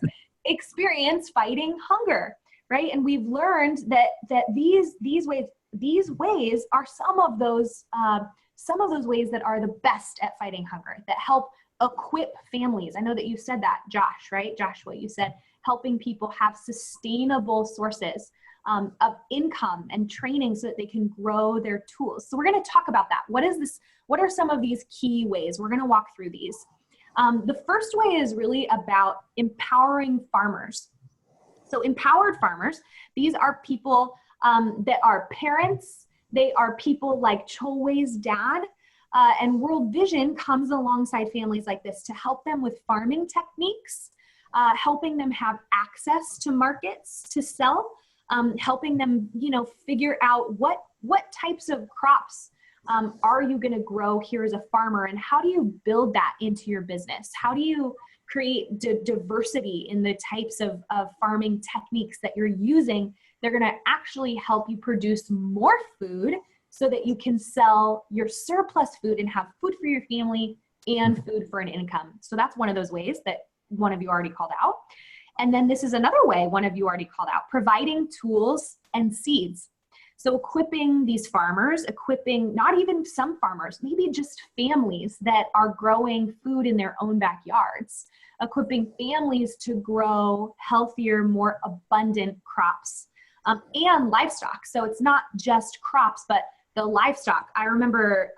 B: experience fighting hunger, right? And we've learned that these ways are some of those ways that are the best at fighting hunger, that help equip families. I know that you said that, Josh, right? Joshua, you said helping people have sustainable sources of income and training so that they can grow their tools. So we're going to talk about that. What is this? What are some of these key ways? We're going to walk through these. The first way is really about empowering farmers. So empowered farmers, these are people that are parents. They are people like Cholway's dad. And World Vision comes alongside families like this to help them with farming techniques, helping them have access to markets to sell, helping them, figure out what types of crops are you going to grow here as a farmer, and how do you build that into your business? How do you create diversity in the types of farming techniques that you're using? They're going to actually help you produce more food so that you can sell your surplus food and have food for your family and food for an income. So that's one of those ways that one of you already called out. And then this is another way one of you already called out, providing tools and seeds. So equipping these farmers, equipping not even some farmers, maybe just families that are growing food in their own backyards, equipping families to grow healthier, more abundant crops, and livestock. So it's not just crops, but the livestock. I remember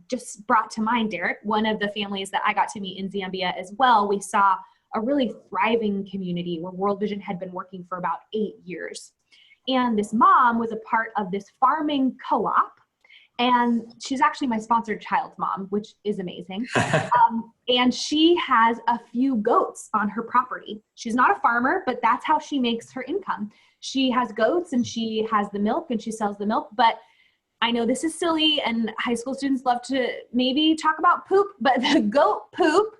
B: just brought to mind, Derek, one of the families that I got to meet in Zambia as well. We saw a really thriving community where World Vision had been working for about 8 years. And this mom was a part of this farming co-op. And she's actually my sponsored child's mom, which is amazing. And she has a few goats on her property. She's not a farmer, but that's how she makes her income. She has goats and she has the milk and she sells the milk. But I know this is silly and high school students love to maybe talk about poop, but the goat poop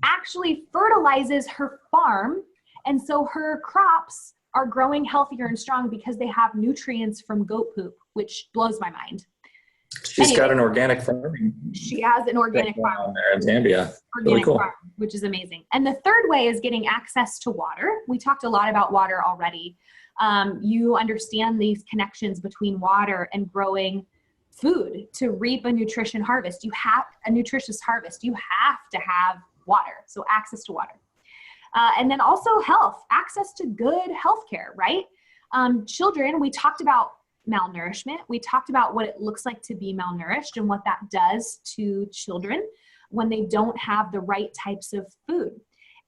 B: actually fertilizes her farm. And so her crops are growing healthier and strong because they have nutrients from goat poop, which blows my mind.
A: She's got an organic farming.
B: She has an organic farm
A: there in Zambia. Really cool.
B: Farm, which is amazing. And the third way is getting access to water. We talked a lot about water already. You understand these connections between water and growing food to reap a nutrition harvest. You have a nutritious harvest. You have to have water. So access to water. And then also health, access to good healthcare, right? Children, we talked about malnourishment. We talked about what it looks like to be malnourished and what that does to children when they don't have the right types of food.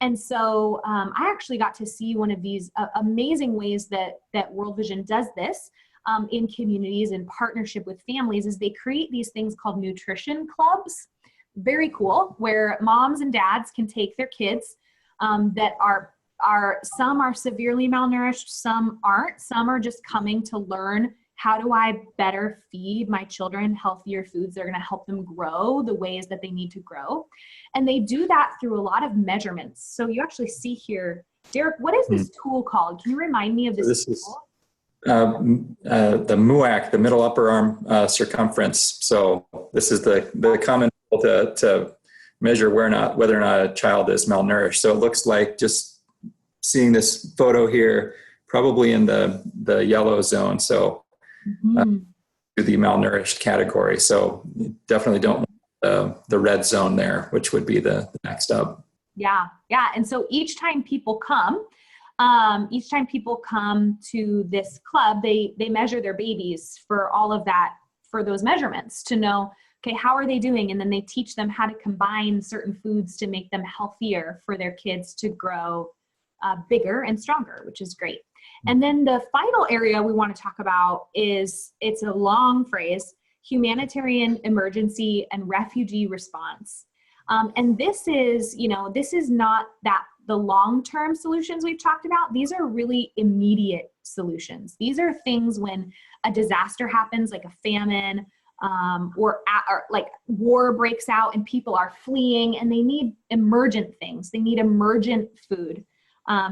B: And so I actually got to see one of these amazing ways that World Vision does this in communities in partnership with families is they create these things called nutrition clubs. Very cool, where moms and dads can take their kids that are some are severely malnourished, some aren't, some are just coming to learn how do I better feed my children healthier foods that are going to help them grow the ways that they need to grow. And they do that through a lot of measurements. So you actually see here, Derek, what is this tool called? Can you remind me of this tool?
A: The MUAC, the middle upper arm circumference. So this is the common tool to measure whether or not a child is malnourished. So it looks like, just seeing this photo here, probably in the yellow zone. So the malnourished category. So you definitely don't want the red zone there, which would be the next up.
B: Yeah. And so each time people come to this club, they measure their babies for all of that, for those measurements to know, okay, how are they doing? And then they teach them how to combine certain foods to make them healthier for their kids to grow bigger and stronger, which is great. And then the final area we want to talk about is, it's a long phrase, humanitarian emergency and refugee response. And this is not that the long-term solutions we've talked about. These are really immediate solutions. These are things when a disaster happens, like a famine, or like war breaks out and people are fleeing and they need emergent things. They need emergent food.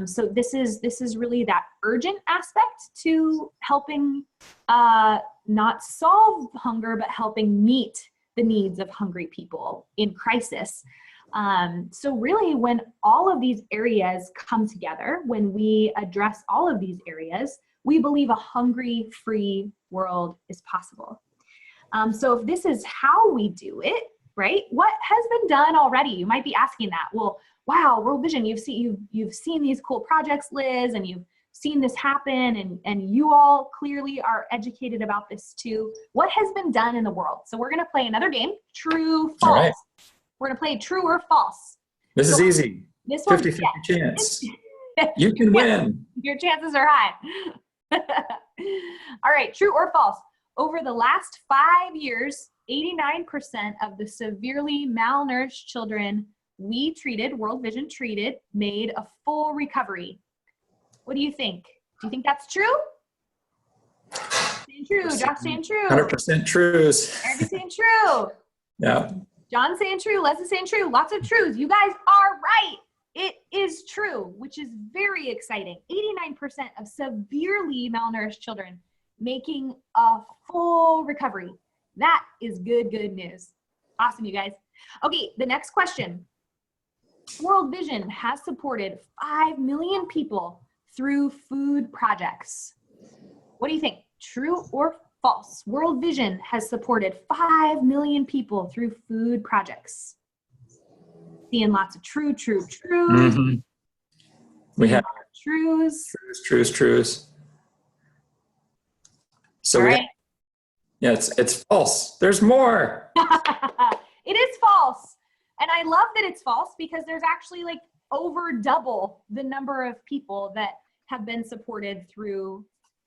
B: So this is really that urgent aspect to helping not solve hunger, but helping meet the needs of hungry people in crisis. So really, when all of these areas come together, when we address all of these areas, we believe a hungry-free world is possible. So if this is how we do it, right? What has been done already? You might be asking that. Well, wow, World Vision, you've seen these cool projects, Liz, and you've seen this happen, and you all clearly are educated about this too. What has been done in the world? So we're going to play another game, true, false. All right. We're going to play true or false.
A: This is easy.
B: This one,
A: 50-50 chance. You can win.
B: Your chances are high. All right, true or false? Over the last 5 years, 89% of the severely malnourished children we treated, World Vision treated, made a full recovery. What do you think? Do you think that's true? Saying true. Josh saying true.
A: 100% trues.
B: Eric saying true.
A: Yeah.
B: John saying true. Leslie saying true. Lots of trues. You guys are right. It is true, which is very exciting. 89% of severely malnourished children making a full recovery. That is good news. Awesome, you guys. Okay, the next question. World Vision has supported 5 million people through food projects. What do you think? True or false? World Vision has supported 5 million people through food projects. Seeing lots of true.
A: Mm-hmm. We have trues. So
B: right.
A: Yeah, it's false. There's more.
B: It is false. And I love that it's false because there's actually like over double the number of people that have been supported through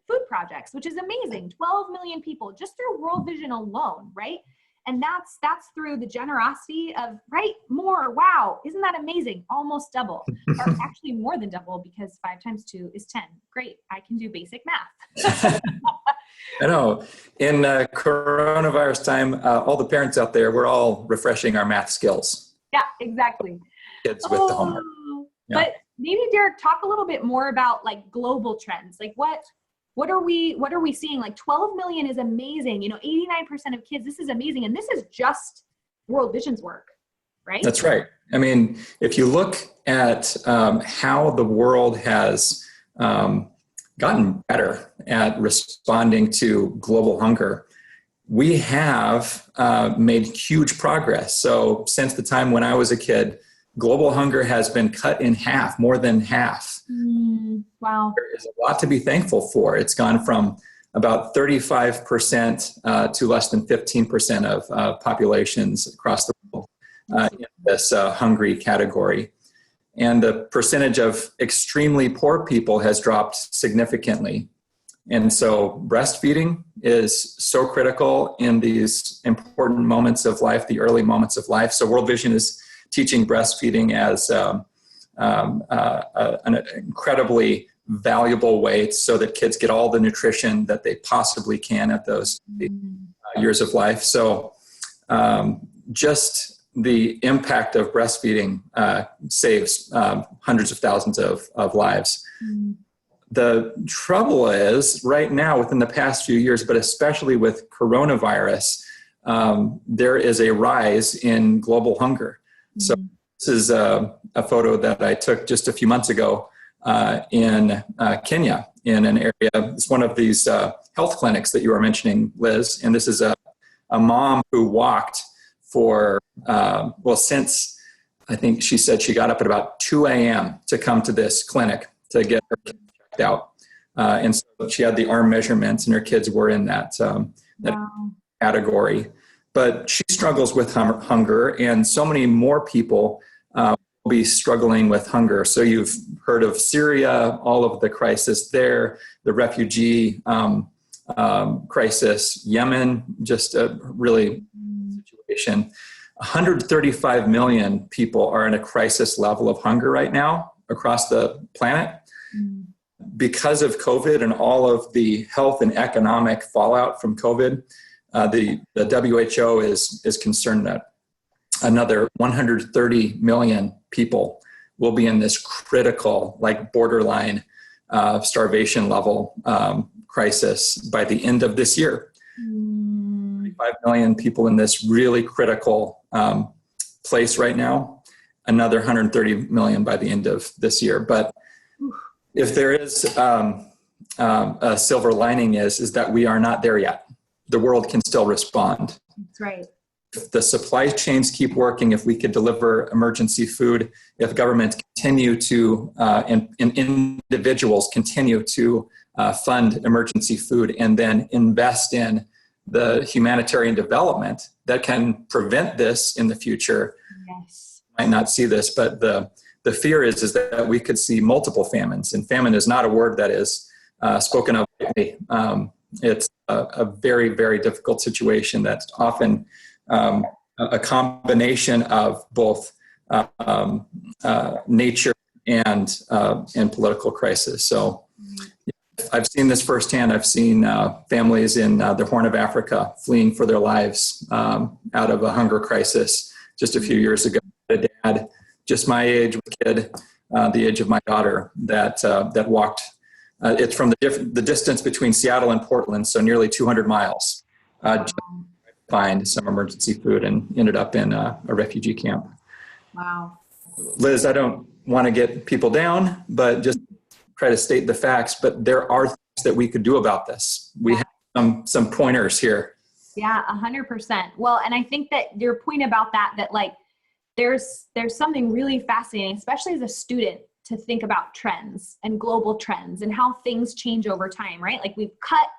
B: food projects, which is amazing. 12 million people just through World Vision alone, right? And that's through the generosity of, right, more. Wow, isn't that amazing? Almost double, or actually more than double, because 5 times 2 is 10. Great, I can do basic math.
A: I know. In coronavirus time, all the parents out there, we're all refreshing our math skills.
B: Yeah, exactly.
A: Kids with the homework. Yeah.
B: But maybe, Derek, talk a little bit more about like global trends. Like what are we seeing? Like 12 million is amazing. 89% of kids, this is amazing. And this is just World Vision's work, right?
A: That's right. I mean, if you look at how the world has gotten better at responding to global hunger, we have made huge progress. So since the time when I was a kid, global hunger has been cut in half, more than half.
B: Wow.
A: There is a lot to be thankful for. It's gone from about 35% to less than 15% of populations across the world in this hungry category. And the percentage of extremely poor people has dropped significantly. And so breastfeeding is so critical in these important moments of life, the early moments of life. So World Vision is teaching breastfeeding as an incredibly valuable way so that kids get all the nutrition that they possibly can at those years of life. So just the impact of breastfeeding saves hundreds of thousands of lives. The trouble is right now within the past few years, but especially with coronavirus, there is a rise in global hunger. So this is a photo that I took just a few months ago in Kenya, in an area. It's one of these health clinics that you were mentioning, Liz. And this is a mom who walked for, since I think she said she got up at about 2 a.m. to come to this clinic to get her kids checked out. And so she had the arm measurements and her kids were in that category. But she struggles with hunger, and so many more people will be struggling with hunger. So you've heard of Syria, all of the crisis there, the refugee crisis, Yemen, just a really situation. 135 million people are in a crisis level of hunger right now across the planet. Because of COVID and all of the health and economic fallout from COVID, the WHO is concerned that another 130 million people will be in this critical, like borderline starvation level crisis by the end of this year. 35 million people in this really critical place right now, another 130 million by the end of this year. But if there is a silver lining is that we are not there yet. The world can still respond.
B: That's right.
A: If the supply chains keep working, if we could deliver emergency food, if governments continue to, and individuals continue to fund emergency food and then invest in the humanitarian development that can prevent this in the future.
B: Yes.
A: Might not see this, but the fear is that we could see multiple famines, and famine is not a word that is spoken of lightly. It's a very, very difficult situation that's often a combination of both nature and political crisis. So I've seen this firsthand. I've seen families in the Horn of Africa fleeing for their lives out of a hunger crisis just a few years ago. A dad, just my age, kid, the age of my daughter, that walked. It's from the distance between Seattle and Portland, so nearly 200 miles, just to find some emergency food, and ended up in a refugee camp.
B: Wow.
A: Liz, I don't want to get people down, but just try to state the facts. But there are things that we could do about this. We have some pointers here.
B: Yeah, 100%. Well, and I think that your point about that like there's something really fascinating, especially as a student, to think about trends and global trends and how things change over time, right? Like we've cut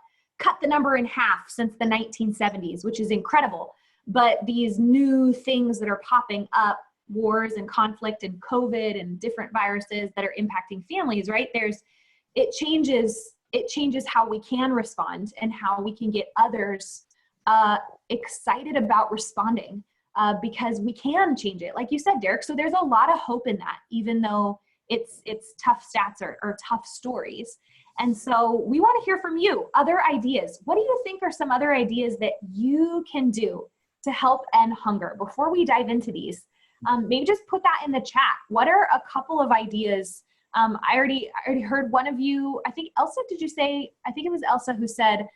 B: the number in half since the 1970s, which is incredible. But these new things that are popping up, wars and conflict and COVID and different viruses that are impacting families, right? It changes how we can respond and how we can get others excited about responding because we can change it. Like you said, Derek, so there's a lot of hope in that, even though it's tough stats or tough stories. And so we want to hear from you, other ideas. What do you think are some other ideas that you can do to help end hunger? Before we dive into these, maybe just put that in the chat. What are a couple of ideas? I already heard one of you, I think Elsa, did you say, I think it was Elsa who said,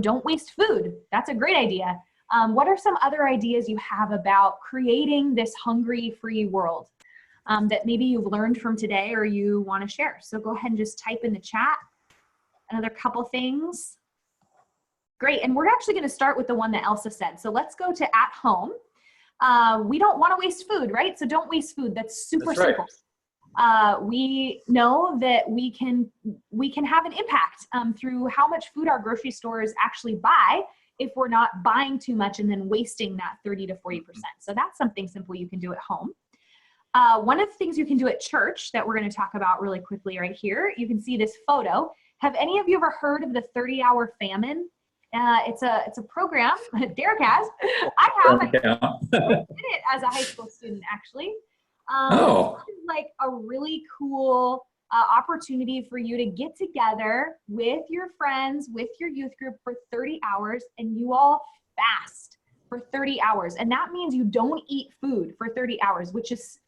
B: don't waste food. That's a great idea. What are some other ideas you have about creating this hungry-free world that maybe you've learned from today or you want to share? So go ahead and just type in the chat another couple things. Great. And we're actually going to start with the one that Elsa said. So let's go to at home. We don't want to waste food, right? So don't waste food. That's super simple. We know that we can have an impact through how much food our grocery stores actually buy if we're not buying too much and then wasting that 30 to 40%. So that's something simple you can do at home. One of the things you can do at church that we're going to talk about really quickly right here, you can see this photo. Have any of you ever heard of the 30-hour famine? It's a program Derek has. I have. I did it as a high school student, actually. It's like a really cool opportunity for you to get together with your friends, with your youth group for 30 hours, and you all fast for 30 hours. And that means you don't eat food for 30 hours, which is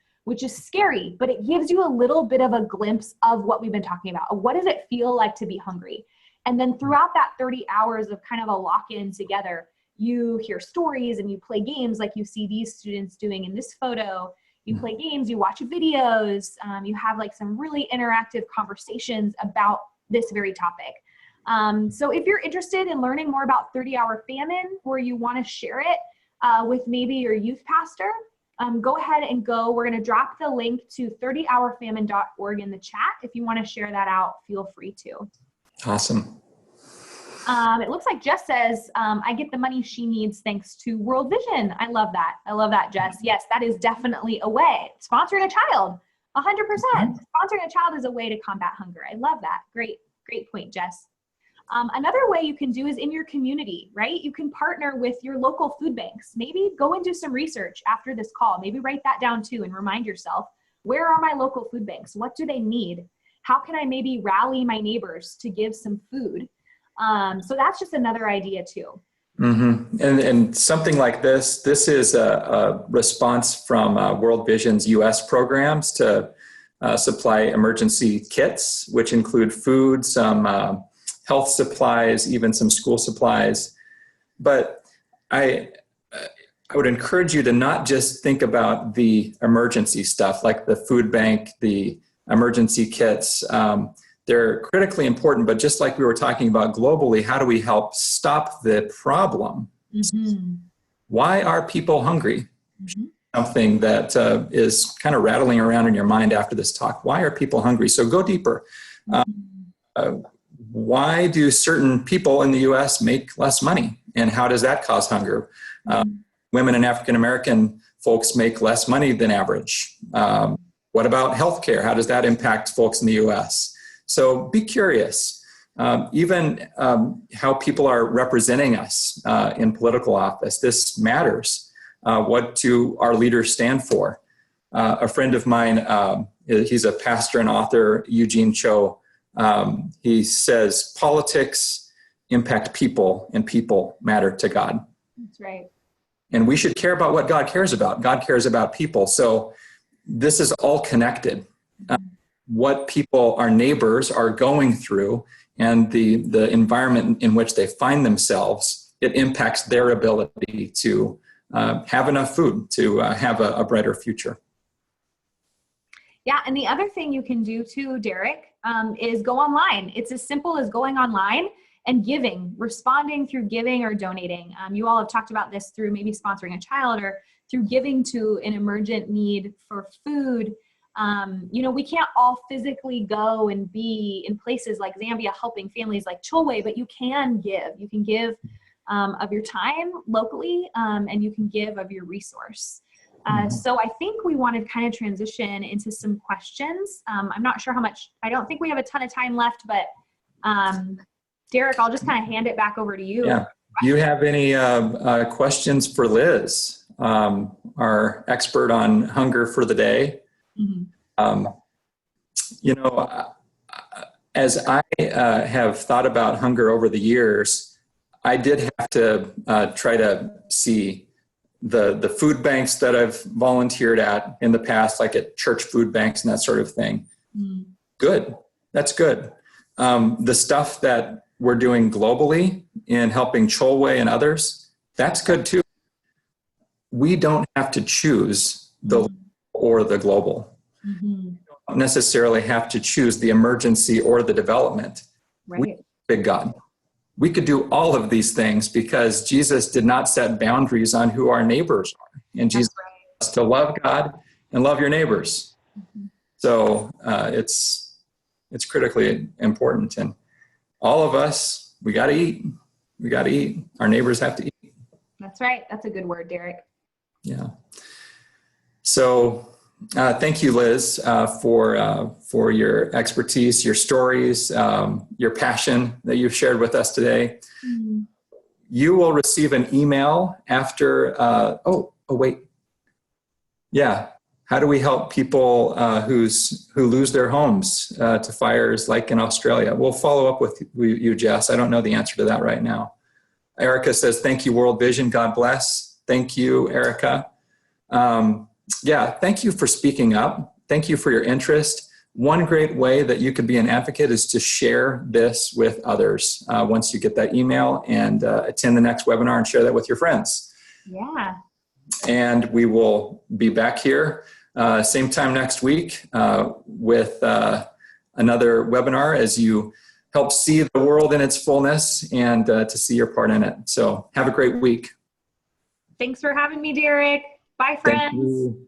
B: scary, but it gives you a little bit of a glimpse of what we've been talking about. What does it feel like to be hungry? And then throughout that 30 hours of kind of a lock-in together, you hear stories and you play games like you see these students doing in this photo. You play games, you watch videos, you have like some really interactive conversations about this very topic. So if you're interested in learning more about 30-hour famine, or you want to share it with maybe your youth pastor, go ahead and go. We're going to drop the link to 30hourfamine.org in the chat. If you want to share that out, feel free to.
A: Awesome.
B: It looks like Jess says, I get the money she needs thanks to World Vision. I love that. I love that, Jess. Yes, that is definitely a way. Sponsoring a child, 100%. Sponsoring a child is a way to combat hunger. I love that. Great point, Jess. Another way you can do is in your community, right? You can partner with your local food banks. Maybe go and do some research after this call. Maybe write that down too and remind yourself, where are my local food banks? What do they need? How can I maybe rally my neighbors to give some food? So that's just another idea too.
A: Mm-hmm. And something like this is a response from World Vision's U.S. programs to supply emergency kits, which include food, some health supplies, even some school supplies. But I would encourage you to not just think about the emergency stuff like the food bank, the emergency kits. They're critically important, but just like we were talking about globally, how do we help stop the problem? Mm-hmm. Why are people hungry? Mm-hmm. Something that is kind of rattling around in your mind after this talk. Why are people hungry? So go deeper. Why do certain people in the U.S. make less money? And how does that cause hunger? Women and African-American folks make less money than average. What about healthcare? How does that impact folks in the U.S.? So be curious. Even how people are representing us in political office, this matters. What do our leaders stand for? A friend of mine, he's a pastor and author, Eugene Cho. He says, politics impact people and people matter to God.
B: That's right.
A: And we should care about what God cares about. God cares about people. So this is all connected. What people, our neighbors, are going through and the environment in which they find themselves, it impacts their ability to have enough food, to have a brighter future.
B: Yeah, and the other thing you can do too, Derek, is go online. It's as simple as going online and giving, responding through giving or donating. You all have talked about this through maybe sponsoring a child or through giving to an emergent need for food. We can't all physically go and be in places like Zambia helping families like Chilwe, but you can give. You can give of your time locally, and you can give of your resource. So I think we want to kind of transition into some questions. I'm not sure how much, I don't think we have a ton of time left, but Derek, I'll just kind of hand it back over to you.
A: Yeah. Do you have any questions for Liz, our expert on hunger for the day? Mm-hmm. As I have thought about hunger over the years, I did have to try to see the food banks that I've volunteered at in the past, like at church food banks and that sort of thing. Good. That's good. The stuff that we're doing globally in helping Chilwe and others, that's good too. We don't have to choose the local or the global. We don't necessarily have to choose the emergency or the development. Right. We big God. we could do all of these things because Jesus did not set boundaries on who our neighbors are. And Jesus wants us to love God and love your neighbors. So it's critically important. And all of us, we got to eat. We got to eat. Our neighbors have to eat.
B: That's right. That's a good word, Derek.
A: Yeah. So thank you, Liz, for your expertise, your stories, your passion that you've shared with us today. Mm-hmm. You will receive an email after, wait. Yeah. How do we help people who lose their homes to fires like in Australia? We'll follow up with you, Jess. I don't know the answer to that right now. Erica says, thank you, World Vision. God bless. Thank you, Erica. Thank you for speaking up. Thank you for your interest. One great way that you could be an advocate is to share this with others once you get that email, and attend the next webinar and share that with your friends.
B: Yeah.
A: And we will be back here same time next week with another webinar as you help see the world in its fullness and to see your part in it. So have a great week.
B: Thanks for having me, Derek. Bye, friends.
A: Thank you.